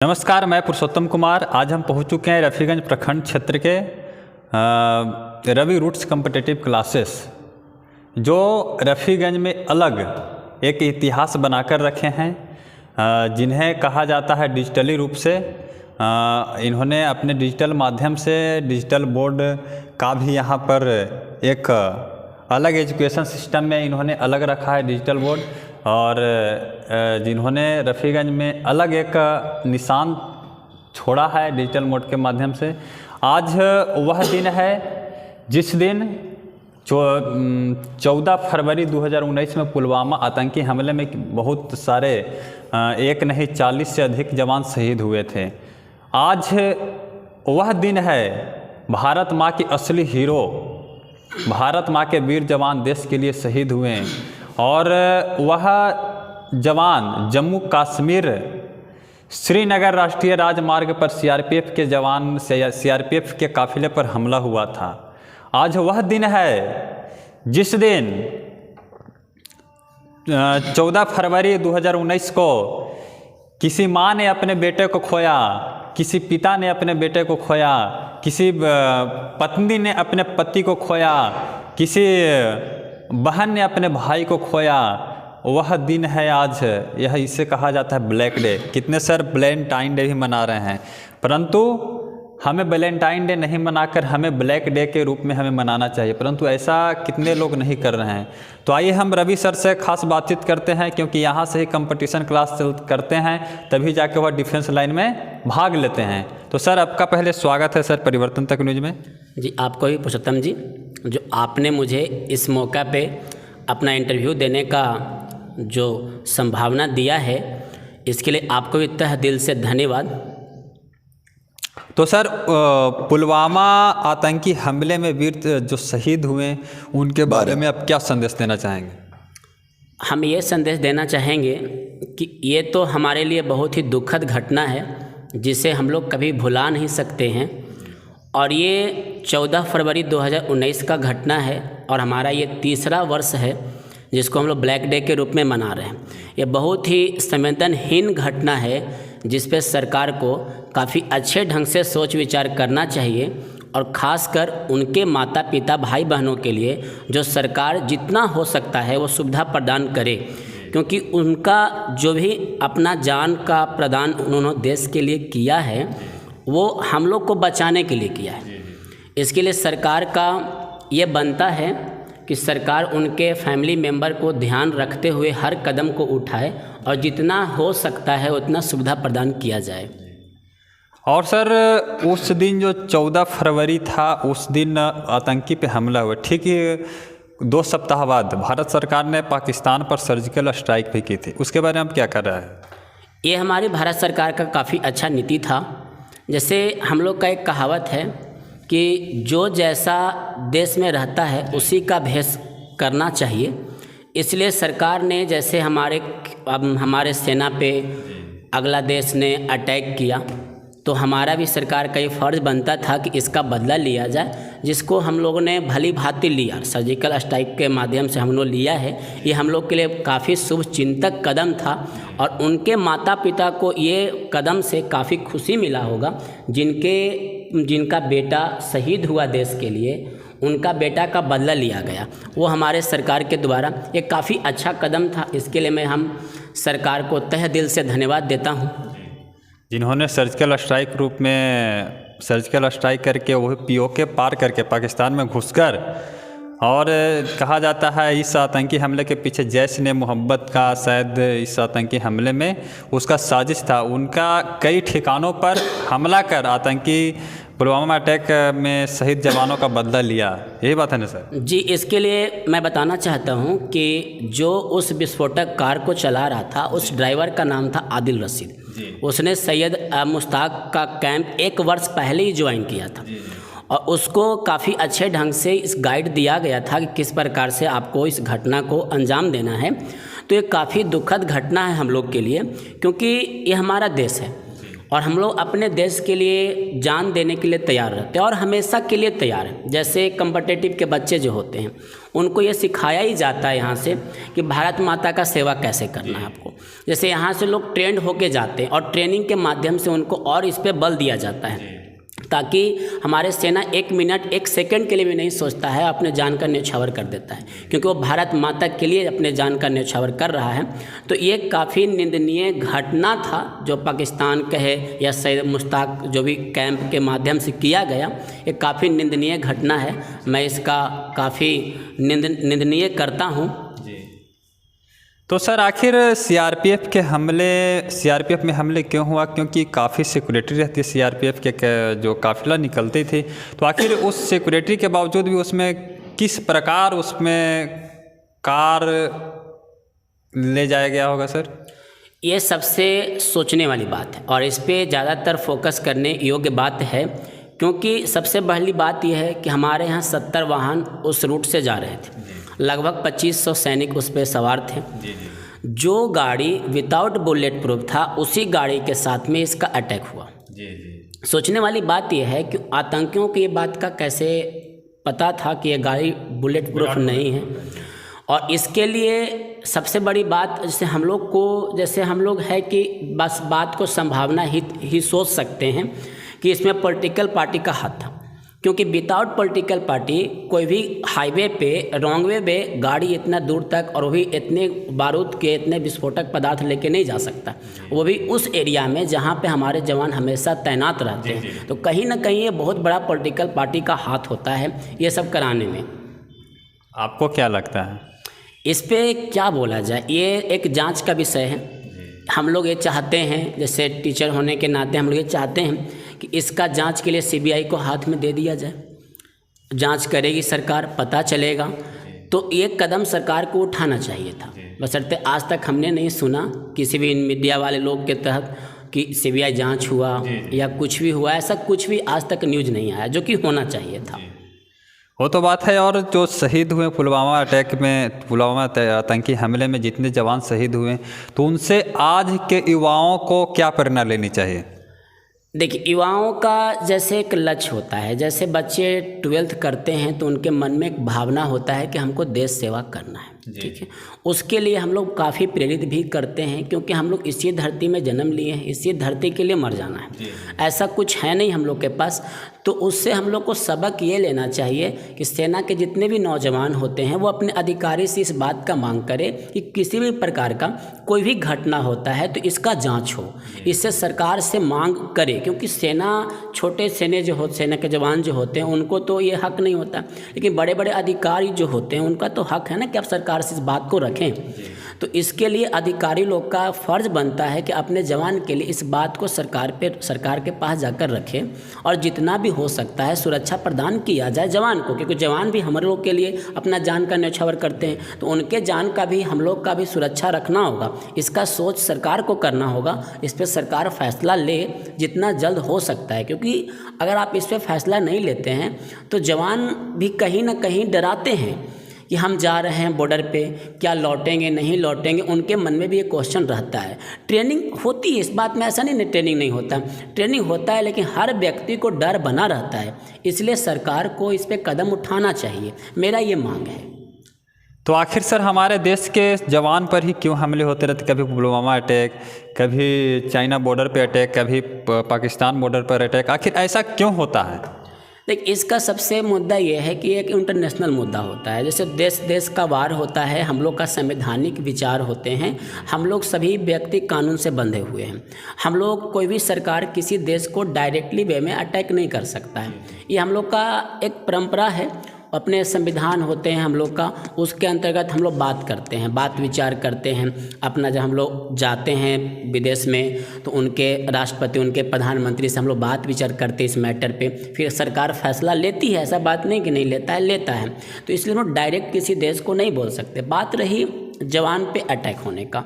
नमस्कार, मैं पुरुषोत्तम कुमार। आज हम पहुंच चुके हैं रफीगंज प्रखंड क्षेत्र के रवि रूट्स कॉम्पिटिटिव क्लासेस, जो रफीगंज में अलग एक इतिहास बनाकर रखे हैं, जिन्हें कहा जाता है डिजिटली रूप से। इन्होंने अपने डिजिटल माध्यम से डिजिटल बोर्ड का भी यहाँ पर एक अलग एजुकेशन सिस्टम में इन्होंने अलग रखा है डिजिटल बोर्ड, और जिन्होंने रफीगंज में अलग एक निशान छोड़ा है डिजिटल मोड के माध्यम से। आज वह दिन है जिस दिन 14 फरवरी 2019 में पुलवामा आतंकी हमले में बहुत सारे एक नहीं 40 से अधिक जवान शहीद हुए थे। आज वह दिन है भारत माँ की असली हीरो, भारत माँ के वीर जवान देश के लिए शहीद हुए हैं, और वह जवान जम्मू कश्मीर श्रीनगर राष्ट्रीय राजमार्ग पर सीआरपीएफ के जवान सीआरपीएफ के काफिले पर हमला हुआ था। आज वह दिन है जिस दिन 14 फरवरी 2019 को किसी माँ ने अपने बेटे को खोया, किसी पिता ने अपने बेटे को खोया, किसी पत्नी ने अपने पति को खोया, किसी बहन ने अपने भाई को खोया। वह दिन है आज, यह इसे कहा जाता है ब्लैक डे। कितने सर वैलेंटाइन डे भी मना रहे हैं, परंतु हमें वैलेंटाइन डे नहीं मनाकर हमें ब्लैक डे के रूप में हमें मनाना चाहिए, परंतु ऐसा कितने लोग नहीं कर रहे हैं। तो आइए हम रवि सर से खास बातचीत करते हैं, क्योंकि यहाँ से ही कंपटीशन क्लास करते हैं, तभी जाके वह डिफेंस लाइन में भाग लेते हैं। तो सर, आपका पहले स्वागत है सर परिवर्तन तक न्यूज में। जी, आपको भी पुरुषोत्तम जी, जो आपने मुझे इस मौका पे अपना इंटरव्यू देने का जो संभावना दिया है, इसके लिए आपको भी तहे दिल से धन्यवाद। तो सर, पुलवामा आतंकी हमले में वीर जो शहीद हुए उनके बारे में आप क्या संदेश देना चाहेंगे? हम ये संदेश देना चाहेंगे कि ये तो हमारे लिए बहुत ही दुखद घटना है, जिसे हम लोग कभी भुला नहीं सकते हैं। और ये 14 फरवरी 2019 का घटना है, और हमारा ये तीसरा वर्ष है जिसको हम लोग ब्लैक डे के रूप में मना रहे हैं। ये बहुत ही संवेदनहीन घटना है, जिस पे सरकार को काफ़ी अच्छे ढंग से सोच विचार करना चाहिए, और ख़ासकर उनके माता पिता भाई बहनों के लिए जो सरकार जितना हो सकता है वो सुविधा प्रदान करे, क्योंकि उनका जो भी अपना जान का प्रदान उन्होंने देश के लिए किया है, वो हम लोग को बचाने के लिए किया है। इसके लिए सरकार का ये बनता है कि सरकार उनके फैमिली मेंबर को ध्यान रखते हुए हर कदम को उठाए, और जितना हो सकता है उतना सुविधा प्रदान किया जाए। और सर, उस दिन जो 14 फरवरी था, उस दिन आतंकी पे हमला हुआ, ठीक 2 सप्ताह बाद भारत सरकार ने पाकिस्तान पर सर्जिकल स्ट्राइक भी की थी, उसके बारे में आप क्या कर रहे हैं? ये हमारी भारत सरकार का काफ़ी अच्छा नीति था। जैसे हम लोग का एक कहावत है कि जो जैसा देश में रहता है उसी का भेष करना चाहिए। इसलिए सरकार ने जैसे हमारे सेना पे अगला देश ने अटैक किया, तो हमारा भी सरकार का ये फ़र्ज़ बनता था कि इसका बदला लिया जाए, जिसको हम लोगों ने भली भांति लिया। सर्जिकल स्ट्राइक के माध्यम से हम लोग लिया है। ये हम लोग के लिए काफ़ी शुभ चिंतक कदम था, और उनके माता पिता को ये कदम से काफ़ी खुशी मिला होगा, जिनका बेटा शहीद हुआ देश के लिए, उनका बेटा का बदला लिया गया। वो हमारे सरकार के द्वारा एक काफ़ी अच्छा कदम था। इसके लिए मैं हम सरकार को तहे दिल से धन्यवाद देता हूँ, जिन्होंने सर्जिकल स्ट्राइक रूप में सर्जिकल स्ट्राइक करके वो पीओके पार करके पाकिस्तान में घुसकर, और कहा जाता है इस आतंकी हमले के पीछे जैश ने मोहब्बत का शायद इस आतंकी हमले में उसका साजिश था। उनका कई ठिकानों पर हमला कर आतंकी पुलवामा अटैक में शहीद जवानों का बदला लिया, यही बात है ना सर? जी, इसके लिए मैं बताना चाहता हूं कि जो उस विस्फोटक कार को चला रहा था, उस ड्राइवर का नाम था आदिल रशीद। उसने सैयद मुश्ताक का कैंप 1 वर्ष पहले ही ज्वाइन किया था, और उसको काफ़ी अच्छे ढंग से इस गाइड दिया गया था कि किस प्रकार से आपको इस घटना को अंजाम देना है। तो ये काफ़ी दुखद घटना है हम लोग के लिए, क्योंकि ये हमारा देश है, और हम लोग अपने देश के लिए जान देने के लिए तैयार रहते हैं और हमेशा के लिए तैयार हैं। जैसे कॉम्पिटिटिव के बच्चे जो होते हैं उनको ये सिखाया ही जाता है यहाँ से कि भारत माता का सेवा कैसे करना है आपको। जैसे यहाँ से लोग ट्रेंड होके जाते हैं और ट्रेनिंग के माध्यम से उनको और इस पर बल दिया जाता है, ताकि हमारे सेना 1 मिनट 1 सेकंड के लिए भी नहीं सोचता है, अपने जान का न्यौछावर कर देता है, क्योंकि वो भारत माता के लिए अपने जान का न्यौछावर कर रहा है। तो ये काफ़ी निंदनीय घटना था जो पाकिस्तान कहे या सैयद मुश्ताक जो भी कैंप के माध्यम से किया गया, ये काफ़ी निंदनीय घटना है। मैं इसका काफ़ी निंदनीय करता हूँ। तो सर आखिर सीआरपीएफ में हमले क्यों हुआ? क्योंकि काफ़ी सिक्योरिटी रहती है सीआरपीएफ के जो काफिला निकलती थी, तो आखिर उस सिक्योरिटी के बावजूद भी उसमें किस प्रकार उसमें कार ले जाया गया होगा सर? ये सबसे सोचने वाली बात है और इस पे ज़्यादातर फोकस करने योग्य बात है, क्योंकि सबसे पहली बात यह है कि हमारे यहाँ 70 वाहन उस रूट से जा रहे थे, लगभग 2500 सैनिक उस पर सवार थे। जो गाड़ी विदाउट बुलेट प्रूफ था उसी गाड़ी के साथ में इसका अटैक हुआ। सोचने वाली बात यह है कि आतंकियों को ये बात का कैसे पता था कि ये गाड़ी बुलेट प्रूफ नहीं है। और इसके लिए सबसे बड़ी बात जैसे हम लोग है कि बस बात को संभावना ही सोच सकते हैं कि इसमें पॉलिटिकल पार्टी का हाथ था, क्योंकि विदाउट पॉलिटिकल पार्टी कोई भी हाईवे पे रॉन्ग वे पे गाड़ी इतना दूर तक और वो भी इतने बारूद के इतने विस्फोटक पदार्थ लेके नहीं जा सकता, वो भी उस एरिया में जहाँ पे हमारे जवान हमेशा तैनात रहते हैं। तो कहीं ना कहीं ये बहुत बड़ा पॉलिटिकल पार्टी का हाथ होता है ये सब कराने में। आपको क्या लगता है इस पे क्या बोला जाए? ये एक जांच का विषय है। हम लोग ये चाहते हैं, जैसे टीचर होने के नाते हम लोग ये चाहते हैं कि इसका जांच के लिए सीबीआई को हाथ में दे दिया जाए। जांच करेगी सरकार, पता चलेगा। तो एक कदम सरकार को उठाना चाहिए था, बशर्ते आज तक हमने नहीं सुना किसी भी मीडिया वाले लोग के तहत कि सीबीआई जांच हुआ या कुछ भी हुआ। ऐसा कुछ भी आज तक न्यूज़ नहीं आया, जो कि होना चाहिए था। वो तो बात है। और जो शहीद हुए पुलवामा आतंकी हमले में जितने जवान शहीद हुए, तो उनसे आज के युवाओं को क्या प्रेरणा लेनी चाहिए? देखिए, युवाओं का जैसे एक लक्ष्य होता है, जैसे बच्चे 12th करते हैं तो उनके मन में एक भावना होता है कि हमको देश सेवा करना है, ठीक है। उसके लिए हम लोग काफ़ी प्रेरित भी करते हैं, क्योंकि हम लोग इसी धरती में जन्म लिए हैं, इसी धरती के लिए मर जाना है। ऐसा कुछ है नहीं हम लोग के पास। तो उससे हम लोग को सबक ये लेना चाहिए कि सेना के जितने भी नौजवान होते हैं वो अपने अधिकारी से इस बात का मांग करें कि किसी भी प्रकार का कोई भी घटना होता है तो इसका जांच हो, इससे सरकार से मांग करे। क्योंकि सेना सेना के जवान जो होते हैं उनको तो ये हक नहीं होता, लेकिन बड़े बड़े अधिकारी जो होते हैं उनका तो हक है ना कि आप सरकार से इस बात को रखें। तो इसके लिए अधिकारी लोग का फ़र्ज बनता है कि अपने जवान के लिए इस बात को सरकार के पास जाकर रखें और जितना भी हो सकता है सुरक्षा प्रदान किया जाए जवान को, क्योंकि जवान भी हम लोग के लिए अपना जान का न्यौछावर करते हैं। तो उनके जान का भी हम लोग का भी सुरक्षा रखना होगा। इसका सोच सरकार को करना होगा। इस पर सरकार फैसला ले जितना जल्द हो सकता है, क्योंकि अगर आप इस पर फैसला नहीं लेते हैं तो जवान भी कहीं ना कहीं डराते हैं कि हम जा रहे हैं बॉर्डर पे, क्या लौटेंगे नहीं लौटेंगे। उनके मन में भी ये क्वेश्चन रहता है। ट्रेनिंग होती है, इस बात में ऐसा नहीं ट्रेनिंग नहीं होता, ट्रेनिंग होता है, लेकिन हर व्यक्ति को डर बना रहता है। इसलिए सरकार को इस पे कदम उठाना चाहिए, मेरा ये मांग है। तो आखिर सर हमारे देश के जवान पर ही क्यों हमले होते रहते? कभी पुलवामा अटैक, कभी चाइना बॉर्डर पे अटैक, कभी पाकिस्तान बॉर्डर पर अटैक, आखिर ऐसा क्यों होता है? देखिए, इसका सबसे मुद्दा ये है कि एक इंटरनेशनल मुद्दा होता है। जैसे देश का वार होता है, हम लोग का संवैधानिक विचार होते हैं, हम लोग सभी व्यक्ति कानून से बंधे हुए हैं। हम लोग कोई भी सरकार किसी देश को डायरेक्टली वे में अटैक नहीं कर सकता है। ये हम लोग का एक परंपरा है, अपने संविधान होते हैं हम लोग का, उसके अंतर्गत हम लोग बात करते हैं, बात विचार करते हैं। अपना जब हम लोग जाते हैं विदेश में तो उनके राष्ट्रपति, उनके प्रधानमंत्री से हम लोग बात विचार करते हैं इस मैटर पे, फिर सरकार फैसला लेती है। ऐसा बात नहीं कि नहीं लेता है, लेता है। तो इसलिए हम लोग डायरेक्ट किसी देश को नहीं बोल सकते। बात रही जवान पे अटैक होने का,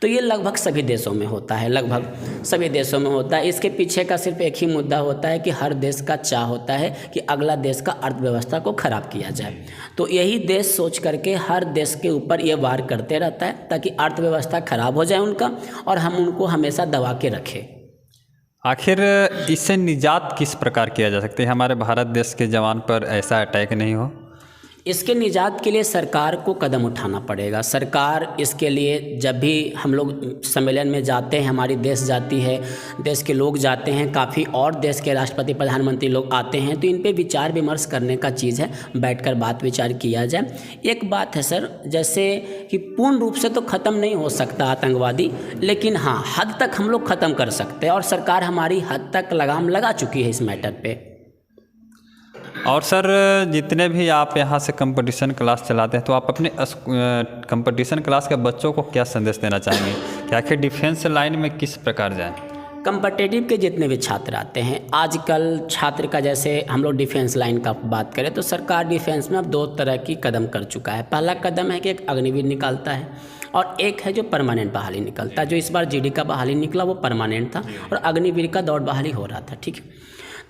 तो ये लगभग सभी देशों में होता है, लगभग सभी देशों में होता है। इसके पीछे का सिर्फ एक ही मुद्दा होता है कि हर देश का चाह होता है कि अगला देश का अर्थव्यवस्था को खराब किया जाए। तो यही देश सोच करके हर देश के ऊपर ये वार करते रहता है ताकि अर्थव्यवस्था खराब हो जाए उनका और हम उनको हमेशा दबा के रखें। आखिर इससे निजात किस प्रकार किया जा सकता है, हमारे भारत देश के जवान पर ऐसा अटैक नहीं हो? इसके निजात के लिए सरकार को कदम उठाना पड़ेगा। सरकार इसके लिए जब भी हम लोग सम्मेलन में जाते हैं, हमारी देश जाती है, देश के लोग जाते हैं, काफ़ी और देश के राष्ट्रपति प्रधानमंत्री लोग आते हैं, तो इन पे विचार विमर्श करने का चीज़ है, बैठकर बात विचार किया जाए। एक बात है सर, जैसे कि पूर्ण रूप से तो ख़त्म नहीं हो सकता आतंकवादी, लेकिन हाँ हद तक हम लोग ख़त्म कर सकते हैं और सरकार हमारी हद तक लगाम लगा चुकी है इस मैटर पे। और सर जितने भी आप यहाँ से कंपटीशन क्लास चलाते हैं, तो आप अपने कंपटीशन क्लास के बच्चों को क्या संदेश देना चाहेंगे कि आखिर डिफेंस लाइन में किस प्रकार जाएं? कंपटेटिव के जितने भी छात्र आते हैं, आजकल छात्र का जैसे हम लोग डिफेंस लाइन का बात करें तो सरकार डिफेंस में अब 2 तरह की कदम कर चुका है। पहला कदम है कि एक अग्निवीर निकालता है और एक है जो परमानेंट बहाली निकलता है। जो इस बार जीडी का बहाली निकला वो परमानेंट था और अग्निवीर का दौड़ बहाली हो रहा था, ठीक है।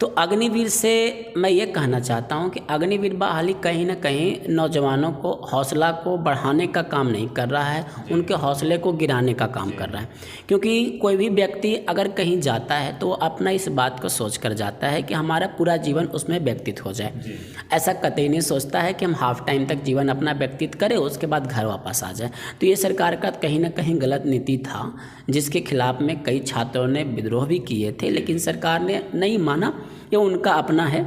तो अग्निवीर से मैं ये कहना चाहता हूँ कि अग्निवीर बहाली कहीं ना कहीं नौजवानों को हौसला को बढ़ाने का काम नहीं कर रहा है, उनके हौसले को गिराने का काम कर रहा है। क्योंकि कोई भी व्यक्ति अगर कहीं जाता है तो वो अपना इस बात को सोच कर जाता है कि हमारा पूरा जीवन उसमें व्यतीत हो जाए। ऐसा कतई नहीं सोचता है कि हम हाफ टाइम तक जीवन अपना व्यतीत करें, उसके बाद घर वापस आ जाए। तो ये सरकार का कहीं ना कहीं गलत नीति था, जिसके खिलाफ में कई छात्रों ने विद्रोह भी किए थे, लेकिन सरकार ने नहीं माना, ये उनका अपना है।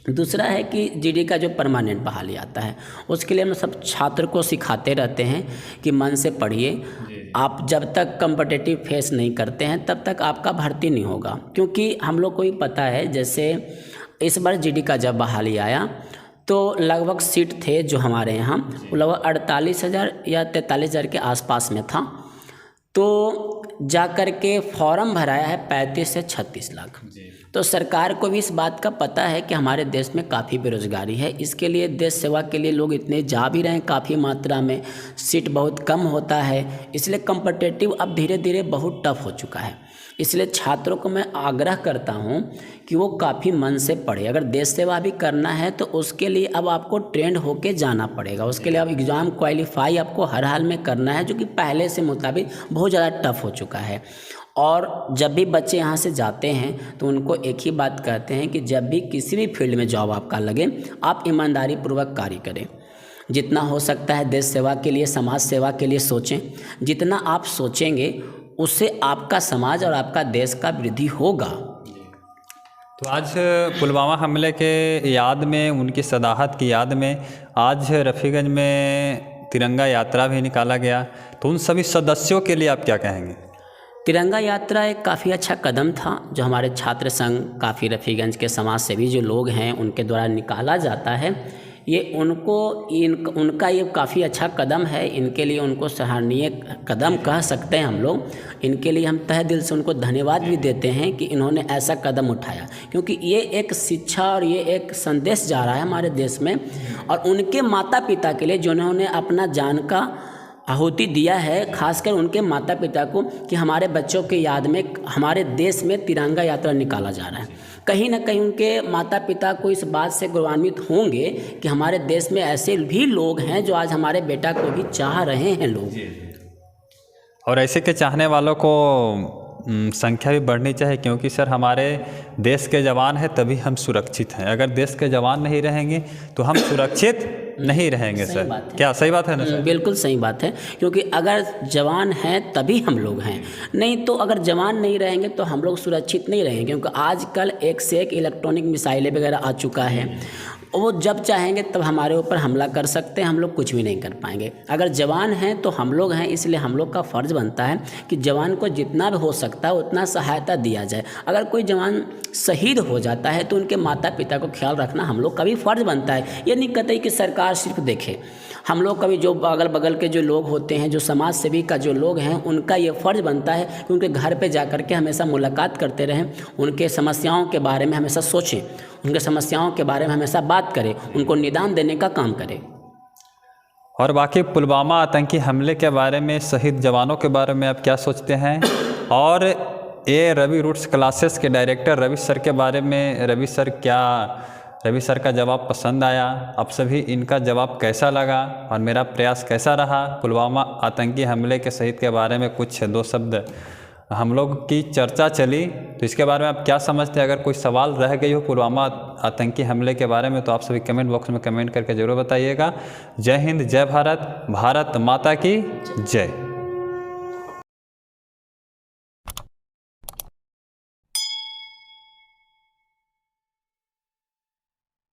दूसरा है कि जीडी का जो परमानेंट बहाली आता है, उसके लिए हम सब छात्र को सिखाते रहते हैं कि मन से पढ़िए। आप जब तक कॉम्पिटिटिव फेस नहीं करते हैं तब तक आपका भर्ती नहीं होगा। क्योंकि हम लोग को भी पता है, जैसे इस बार जीडी का जब बहाली आया तो लगभग सीट थे जो हमारे यहाँ, वो लगभग 48,000 या 43,000 के आसपास में था। तो जा कर के फॉर्म भराया है 35 से 36 लाख। तो सरकार को भी इस बात का पता है कि हमारे देश में काफ़ी बेरोजगारी है, इसके लिए देश सेवा के लिए लोग इतने जा भी रहे हैं काफ़ी मात्रा में, सीट बहुत कम होता है, इसलिए कॉम्पिटिटिव अब धीरे धीरे बहुत टफ हो चुका है। इसलिए छात्रों को मैं आग्रह करता हूं कि वो काफ़ी मन से पढ़े। अगर देश सेवा भी करना है तो उसके लिए अब आपको ट्रेंड होके जाना पड़ेगा, उसके लिए अब एग्ज़ाम क्वालिफाई आपको हर हाल में करना है, जो कि पहले से मुताबिक बहुत ज़्यादा टफ हो चुका है। और जब भी बच्चे यहाँ से जाते हैं तो उनको एक ही बात कहते हैं कि जब भी किसी भी फील्ड में जॉब आपका लगे, आप ईमानदारी पूर्वक कार्य करें। जितना हो सकता है देश सेवा के लिए, समाज सेवा के लिए सोचें। जितना आप सोचेंगे उससे आपका समाज और आपका देश का वृद्धि होगा। तो आज पुलवामा हमले के याद में, उनकी शहादत की याद में आज रफ़ीगंज में तिरंगा यात्रा भी निकाला गया, तो उन सभी सदस्यों के लिए आप क्या कहेंगे? तिरंगा यात्रा एक काफ़ी अच्छा कदम था जो हमारे छात्र संघ, काफ़ी रफ़ीगंज के समाज सेवी जो लोग हैं उनके द्वारा निकाला जाता है। ये उनका ये काफ़ी अच्छा कदम है, इनके लिए उनको सराहनीय कदम कह सकते हैं हम लोग। इनके लिए हम तहे दिल से उनको धन्यवाद भी देते हैं कि इन्होंने ऐसा कदम उठाया, क्योंकि ये एक शिक्षा और ये एक संदेश जा रहा है हमारे देश में। और उनके माता पिता के लिए जिन्होंने अपना जान का आहुति दिया है, खासकर उनके माता पिता को, कि हमारे बच्चों के याद में हमारे देश में तिरंगा यात्रा निकाला जा रहा है। कहीं ना कहीं उनके माता पिता को इस बात से गौरवान्वित होंगे कि हमारे देश में ऐसे भी लोग हैं जो आज हमारे बेटा को भी चाह रहे हैं लोग। और ऐसे के चाहने वालों को संख्या भी बढ़नी चाहिए, क्योंकि सर हमारे देश के जवान हैं तभी हम सुरक्षित हैं। अगर देश के जवान नहीं रहेंगे तो हम सुरक्षित नहीं रहेंगे। सर क्या सही बात है ना सर? बिल्कुल सही बात है, क्योंकि अगर जवान हैं तभी हम लोग हैं, नहीं तो अगर जवान नहीं रहेंगे तो हम लोग सुरक्षित नहीं रहेंगे। क्योंकि आजकल एक से एक इलेक्ट्रॉनिक मिसाइलें वगैरह आ चुका है, वो जब चाहेंगे तब हमारे ऊपर हमला कर सकते हैं, हम लोग कुछ भी नहीं कर पाएंगे। अगर जवान हैं तो हम लोग हैं, इसलिए हम लोग का फ़र्ज़ बनता है कि जवान को जितना भी हो सकता है उतना सहायता दिया जाए। अगर कोई जवान शहीद हो जाता है तो उनके माता पिता को ख्याल रखना हम लोग का भी फ़र्ज़ बनता है। ये नहीं कहते कि सरकार सिर्फ देखे, हम लोग का भी जो अगल बगल के जो लोग होते हैं, जो समाज सेवी का जो लोग हैं, उनका ये फ़र्ज़ बनता है कि उनके घर पे जा कर के हमेशा मुलाकात करते रहें, उनके समस्याओं के बारे में हमेशा सोचें, उनके समस्याओं के बारे में हमेशा बात करें, उनको निदान देने का काम करें। और बाकी पुलवामा आतंकी हमले के बारे में, शहीद जवानों के बारे में आप क्या सोचते हैं? और ये रवि रूट्स क्लासेस के डायरेक्टर रवि सर के बारे में, रवि सर का जवाब पसंद आया? आप सभी इनका जवाब कैसा लगा और मेरा प्रयास कैसा रहा? पुलवामा आतंकी हमले के शहीद के बारे में कुछ 2 शब्द हम लोग की चर्चा चली, तो इसके बारे में आप क्या समझते हैं? अगर कोई सवाल रह गई हो पुलवामा आतंकी हमले के बारे में तो आप सभी कमेंट बॉक्स में कमेंट करके ज़रूर बताइएगा। जय हिंद, जय भारत, भारत माता की जय।